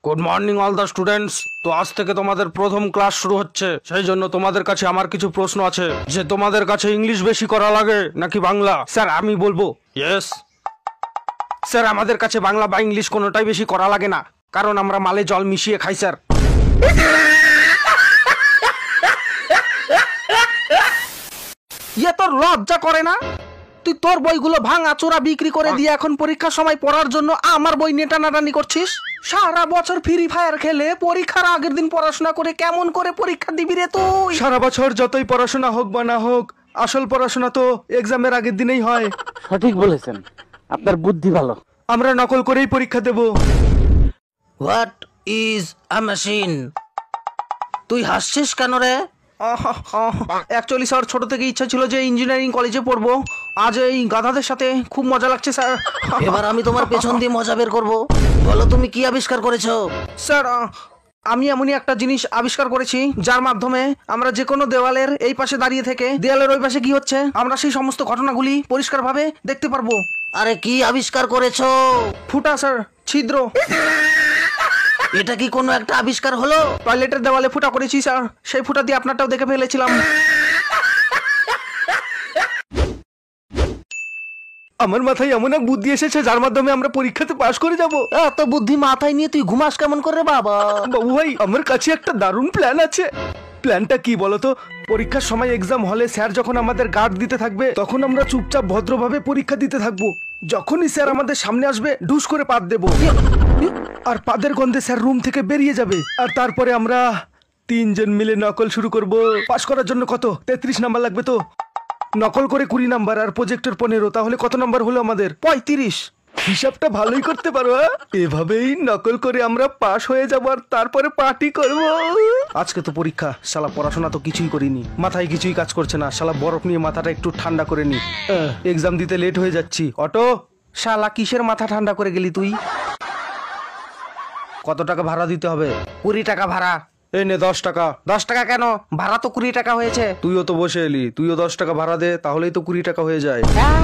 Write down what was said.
Good morning all the students. তো আজ থেকে তোমাদের প্রথম ক্লাস শুরু হচ্ছে, সেই জন্য তোমাদের কাছে আমার কিছু প্রশ্ন আছে যে তোমাদের কাছে ইংলিশ বেশি করা লাগে নাকি বাংলা। স্যার আমি বলবো ইয়েস। স্যার আমাদের কাছে বাংলা বা ইংলিশ কোনোটাই বেশি করা লাগে না, কারণ আমরা মালে জল মিশিয়ে খাই স্যার। ইয়ে তোর লজ্জা করে না? তুই তোর বইগুলো ভাঙা চোরা বিক্রি করে দিয়ে এখন পরীক্ষার সময় পড়ার জন্য আমার বই নিয়ে টানাটানি করছিস। সারা বছর ফ্রি ফায়ার খেলে পরীক্ষার আগের দিন পড়াশোনা করে কেমন করে পরীক্ষা দিবি রে তুই? সারা বছর যতই পড়াশোনা হোক বা না হোক, আসল পড়াশোনা তো এক্সামের আগের দিনেই হয়। সঠিক বলেছেন, আপনার বুদ্ধি ভালো। আমরা নকল করেই পরীক্ষা দেব। What is a machine? তুই হাসছিস কেন রে? অ্যাকচুয়ালি স্যার ছোট থেকে ইচ্ছা ছিল যে ইঞ্জিনিয়ারিং কলেজে পড়বো। আজ এই গাধাদের সাথে খুব মজা লাগছে স্যার। এবার আমি তোমার পেছন দিয়ে মজা বের করবো। বলো তুমি কি আবিষ্কার করেছো? স্যার আমি এমনই একটা জিনিস আবিষ্কার করেছি যার মাধ্যমে আমরা যে কোনো দেওয়ালের এই পাশে দাঁড়িয়ে থেকে দেওয়ালের ওই পাশে কি হচ্ছে আমরা সেই সমস্ত ঘটনাগুলি পরিষ্কারভাবে দেখতে পারবো। আরে কি আবিষ্কার করেছো? ফুটা স্যার, ছিদ্র। এটা কি কোনো একটা আবিষ্কার হলো? টয়লেটের দেওয়ালে ফুটা করেছি স্যার, সেই ফুটা দিয়ে আপনারটাও দেখে ফেলেছিলাম। আমার মাথায় এমন এক বুদ্ধি এসেছে যার মাধ্যমে আমরা পরীক্ষাতে পাশ করে যাব। এত বুদ্ধি মাথায় নিয়ে তুই ঘুমাস কেমন করে বাবা? বাবু ভাই, আমার কাছে একটা দারুণ প্ল্যান আছে। প্ল্যানটা কি বলতো? পরীক্ষার সময় এক্সাম হলে স্যার যখন আমাদের গার্ড দিতে থাকবে তখন আমরা চুপচাপ ভদ্রভাবে পরীক্ষা দিতে থাকবো। যখনই স্যার আমাদের সামনে আসবে ঢুস করে পাত দেব, আর পাদের গন্ধে স্যার রুম থেকে বেরিয়ে যাবে। আর তারপরে আমরা তিনজন মিলে নকল শুরু করব। পাস করার জন্য কত 33 নাম্বার লাগবে, তো নকল করে 20 নাম্বার আর প্রজেক্টর 15, তাহলে কত নাম্বার হলো আমাদের? 35। হিসাবটা ভালোই করতে পারো। এভাবেই নকল করে আমরা পাস হয়ে যাব আর তারপরে পার্টি করব। আজকে তো পরীক্ষা, শালা পড়াশোনা তো কিছুই করিনি, মাথায় কিছুই কাজ করছে না। শালা বরফ নিয়ে মাথাটা একটু ঠান্ডা করে নি। এক্সাম দিতে লেট হয়ে যাচ্ছি। অটো, শালা কিসের মাথা ঠান্ডা করে গেলি তুই? কত টাকা ভাড়া দিতে হবে? 20 টাকা ভাড়া। এই নে 10 টাকা। 10 টাকা কেন? ভাড়া তো 20 টাকা হয়েছে। তুইও তো বসে এলি, তুইও 10 টাকা ভাড়া দে, তাহলেই তো 20 টাকা হয়ে যায়। হ্যাঁ